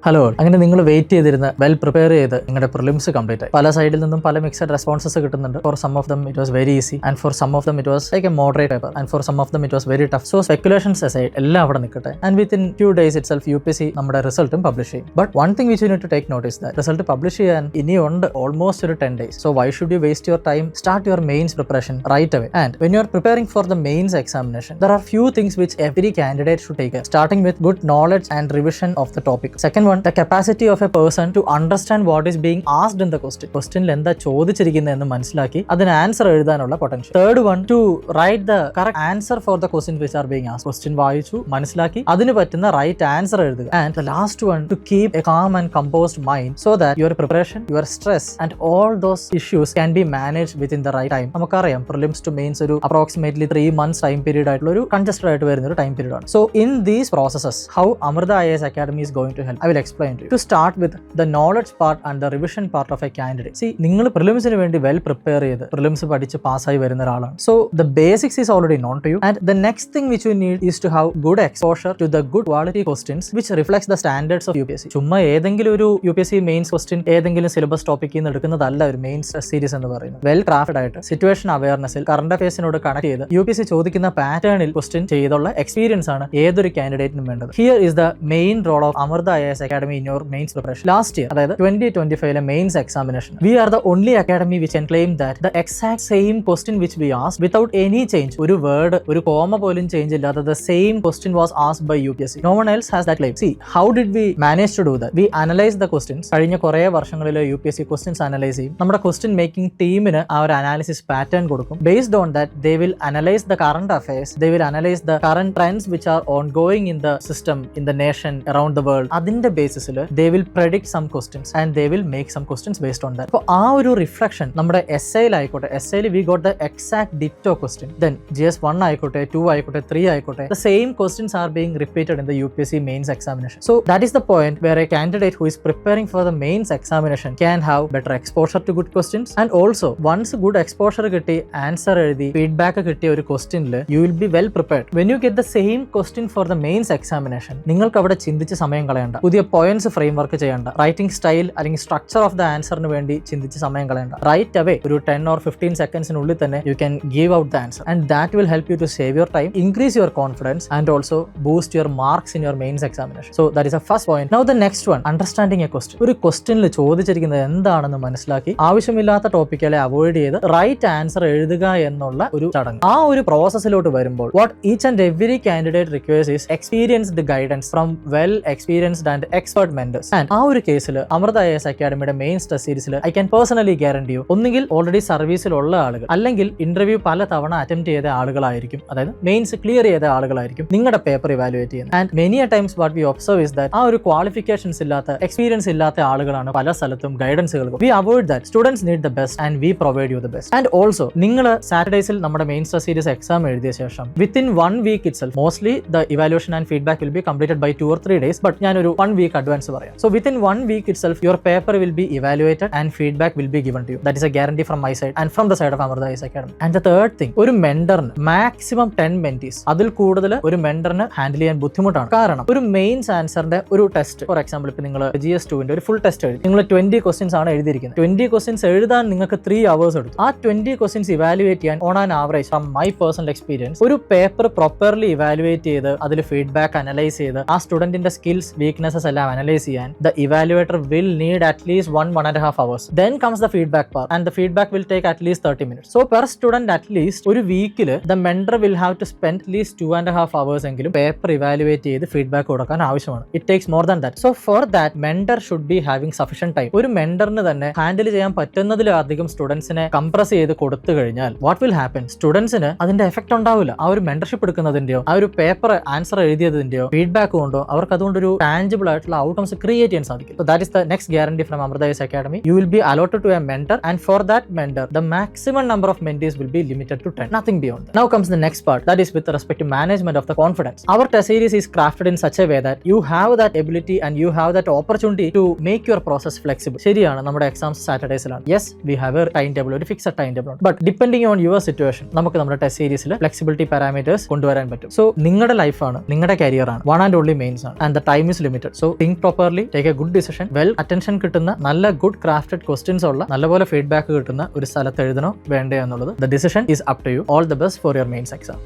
Hello, അങ്ങനെ നിങ്ങൾ wait ചെയ്തിരുന്ന വെൽ പ്രിപ്പയർ ചെയ്ത് നിങ്ങളുടെ പ്രിലിംസ് കംപ്ലീറ്റ് ആയി. പല സൈഡിൽ നിന്നും പല മിക്സഡ് റെസ്പോൺസസ് കിട്ടുന്നുണ്ട്. For some of them it was very easy and for some of them it was like a moderate paper and for some of them it was very tough. So speculations aside എല്ലാം അവിടെ നിൽക്കട്ടെ. And within few days itself UPSC നമ്മുടെ റിസൾട്ടും publish ചെയ്യും. But one thing which you need to take notice that result publish ചെയ്യാൻ ഇനിയുണ്ട് almost ഒരു 10 days. So why should you waste your time? Start your mains preparation right away. And when you are preparing for the mains examination, there are few things which every candidate should take care. Starting with good knowledge and revision of the topic. Second one, the capacity of a person to understand what is being asked in the question. Questionil എന്താ ചോദിച്ചിരിക്കുന്നതെന്ന് മനസ്സിലാക്കി അതിന് answer എഴുതാനുള്ള potential. Third one, to write the correct answer for the question which are being asked. Question വായിച്ചു മനസ്സിലാക്കി അതിന് പറ്റുന്ന right answer എഴുതുക. And the last one, to keep a calm and composed mind so that your preparation, your stress and all those issues can be managed within the right time. നമുക്കറിയാം prelims to mains ഒരു approximately 3 months time period ആയിട്ടുള്ള ഒരു congested ആയിട്ട് വരുന്ന ഒരു time period ആണ്. So in these processes how Amrita IAS Academy is going to help, I will explain to you. To start with the knowledge part and the revision part of a candidate. See, നിങ്ങൾ പ്രിലിംസിന് വേണ്ടി well prepare ചെയ്ത് prelims പഠിച്ച് പാസ്സായി വരുന്ന ഒരാളാണ്. So the basics is already known to you, and the next thing which you need is to have good exposure to the good quality questions which reflects the standards of UPSC. ചുമ്മാ ഏതെങ്കിലും ഒരു UPSC mains question ഏതെങ്കിലും syllabus ടോപ്പിക്കിൽ നിന്ന് എടുക്കുന്നതല്ല ഒരു mains series എന്ന് പറയുന്നത്. Well crafted ആയിട്ട് സിറ്റുവേഷൻ അവയർനെസ്സിൽ കറണ്ട് അഫയേഴ്സിനോട് കണക്ട് ചെയ്ത് UPSC ചോദിക്കുന്ന പാറ്റേണിൽ ക്വസ്റ്റ്യൻ ചെയ്തുള്ള എക്സ്പീരിയൻസ് ആണ് ഏതൊരു കാൻഡിഡേറ്റിനും വേണ്ടത്. Here is the main role of Amrita IAS Academy in your mains preparation. Last year, അതായത് 2025 mains examination, we are the only academy which can claim that the exact same question which we asked without any change, ഒരു word ഒരു comma പോലും change ഇല്ലാതെ the same question was asked by UPSC. No one else has that claim. See, how did we manage to do that? We analyze the questions. കഴിഞ്ഞ കുറേ വർഷങ്ങളിൽ UPSC questions analyse ചെയ്യും. നമ്മുടെ question making ടീമിന് ആ ഒരു analysis pattern കൊടുക്കും. Based on that, they will analyze the current affairs, they will analyze the current trends which are ongoing in the system, in the nation, around the world. അതിന്റെ ബേസിസിൽ they will predict some questions and they will make some questions based on that. അപ്പോൾ ആ ഒരു reflection നമ്മുടെ essayയിൽ ആയിക്കോട്ടെ, essayയിൽ we got the exact ditto question, then GS1 ആയിക്കോട്ടെ, 2 ആയിക്കോട്ടെ, 3 ആയിക്കോട്ടെ, the same questions are being repeated in the UPSC mains examination. So that is the point where a candidate who is preparing for the mains examination can have better exposure to good questions, and also once good exposure കിട്ടി, answer എഴുതി, feedback കിട്ടിയ ഒരു ക്വസ്റ്റ്യനിൽ you will be well prepared. When you get the same question for the mains examination, നിങ്ങൾക്ക് അവിടെ ചിന്തിച്ച് സമയം കളയണ്ട, പുതിയ പോയിന്റ്സ് ഫ്രെയിം വർക്ക് ചെയ്യണ്ട, റൈറ്റിംഗ് സ്റ്റൈൽ അല്ലെങ്കിൽ സ്ട്രക്ചർ ഓഫ് ദ ആൻസറിന് വേണ്ടി ചിന്തിച്ച് സമയം കളയണ്ട. റൈറ്റ് അവേ ഒരു 10 or 15 secondsനുള്ളിൽ തന്നെ you can give out the answer, and that will help you to save your time, increase your confidence and also boost your marks in your mains examination. So that is a first point. Now the next one, understanding a question. ഒരു ക്വസ്റ്റ്യനിൽ ചോദിച്ചിരിക്കുന്നത് എന്താണെന്ന് മനസ്സിലാക്കി ആവശ്യമില്ലാത്ത ടോപ്പിക്കുകളെ avoid ചെയ്ത് right answer എഴുതുക എന്നുള്ള ഒരു ചടങ്ങ്. ആ ഒരു പ്രോസസ്സിലോട്ട് വരുമ്പോൾ what each and every candidate requires is experienced guidance from well experienced and expert mentors. And ആ ഒരു കേസിൽ Amrita IAS Academyയുടെ മെയിൻസ് ടെസ്റ്റ് സീരീസിൽ I can personally guarantee U, ഒന്നുകിൽ ഓൾറെഡി സർവീസിലുള്ള ആളുകൾ അല്ലെങ്കിൽ ഇന്റർവ്യൂ പല തവണ അറ്റംപ്റ്റ് ചെയ്ത ആളുകളായിരിക്കും, അതായത് മെയിൻസ് ക്ലിയർ ചെയ്ത ആളുകളായിരിക്കും നിങ്ങളുടെ പേപ്പർ ഇവാലുവേറ്റ് ചെയ്യുന്നത്. And many a times what we observe is that ആ ഒരു ക്വാളിഫിക്കേഷൻസ് ഇല്ലാത്ത, എക്സ്പീരിയൻസ് ഇല്ലാത്ത ആളുകളാണ് പല സ്ഥലത്തും ഗൈഡൻസുകൾ. We avoid that. Students need the best and we provide you the best. And also നിങ്ങൾ സാറ്റർഡേസിൽ നമ്മുടെ മെയിൻസ് ടെസ്റ്റ് സീരീസ് എക്സാം എഴുതിയ ശേഷം within 1 week itself, mostly the evaluation and feedback will be completed by 2 or 3 days, but ഞാൻ ഒരു 1 week advance പറയാം. So within 1 week itself your paper will be evaluated and feedback will be given to you. That is a guarantee from my side and from the side of Amrita IAS Academy. And the third thing, ഒരു മെന്ററിന് maximum 10 mentees, അതിൽ കൂടുതൽ ഒരു മെന്ററിന് handle ചെയ്യാൻ ബുദ്ധിമുട്ടാണ്. കാരണം ഒരു mains ആൻസറിന്റെ ഒരു test, for example ഇപ്പൊ നിങ്ങൾ GS2ന്റെ ഒരു ഫുൾ ടെസ്റ്റ് എഴുതി, നിങ്ങൾ 20 questions ആണ് എഴുതിയിരിക്കുന്നത്. 20 questions എഴുതാൻ നിങ്ങൾക്ക് 3 hours എടുത്തു. ആ 20 questions ഇവാലുവേറ്റ് ചെയ്യാൻ on an average from my personal experience ഒരു പേപ്പർ പ്രോപ്പർലി ഇവാലുവേറ്റ് ചെയ്ത് അതിൽ ഫീഡ്ബാക്ക് അനലൈസ് ചെയ്ത് ആ സ്റ്റുഡന്റിന്റെ സ്കിൽസ് വീക്ക്നെസ്സസ് എല്ലാം അനലൈസ് ചെയ്യാൻ the evaluator will need at least 1.5 hours. Then comes the feedback part, and the feedback will take at least 30 minutes. So per student at least ഒരു വീക്കിൽ the mentor will have to spend at least 2.5 hours എങ്കിലും paper evaluate ചെയ്ത് feedback കൊടുക്കാൻ ആവശ്യമാണ്. It takes more than that. So for that mentor should be having sufficient time. ഒരു മെന്ററിന് തന്നെ handle ചെയ്യാൻ പറ്റുന്നതിലധികം സ്റ്റുഡൻസിനെ compress ചെയ്ത് കൊടുത്തു കഴിഞ്ഞാൽ what will happen? സ്റ്റുഡൻസിന് അതിന്റെ എഫക്ട് ഉണ്ടാവില്ല. ആ ഒരു മെന്റർഷിപ്പ് എടുക്കുന്നതിന്റെയോ ആ ഒരു പേപ്പർ ആൻസർ എഴുതിയതിന്റെയോ ഫീഡ്ബാക്ക് കൊണ്ടോ അവർക്ക് അതുകൊണ്ടൊരു ടാഞ്ചിബിൾ ആയിട്ടുള്ള ഔട്ട്കംസ് ക്രിയേറ്റ് ചെയ്യാൻ സാധിക്കും. So that is the next guarantee from Amrita IAS Academy. You will be allotted to a mentor, and for that mentor the maximum number of mentees will be limited to 10, nothing beyond that. Now comes the next part, that is with respect to management of the confidence. Our test series is crafted in such a way that you have that ability and you have that opportunity to make your process flexible. ശരിയാണ്, നമ്മുടെ exams സാറ്റർഡേസിലാണ്. Yes, we have a time table, ഒരു fixed time table ഉണ്ട്. But depending on your situation നമുക്ക് നമ്മുടെ test സീരീസിൽ flexibility parameters കൊണ്ടുവരാൻ പറ്റും. സോ നിങ്ങളുടെ ലൈഫാണ്, നിങ്ങളുടെ കരിയർ ആണ്, വൺ ആൻഡ് ഓൺലി മെയിൻസ് ആണ്, and the time is limited. So think properly, take A good decision, well attention കിട്ടുന്ന നല്ല ഗുഡ് ക്രാഫ്റ്റഡ് ക്വസ്റ്റ്യൻസ് ഉള്ള നല്ലപോലെ ഫീഡ്ബാക്ക് കിട്ടുന്ന ഒരു സ്ഥലത്ത് എഴുതണോ വേണ്ടയോ എന്നുള്ളത് the decision is up to you. All the best for your mains exam.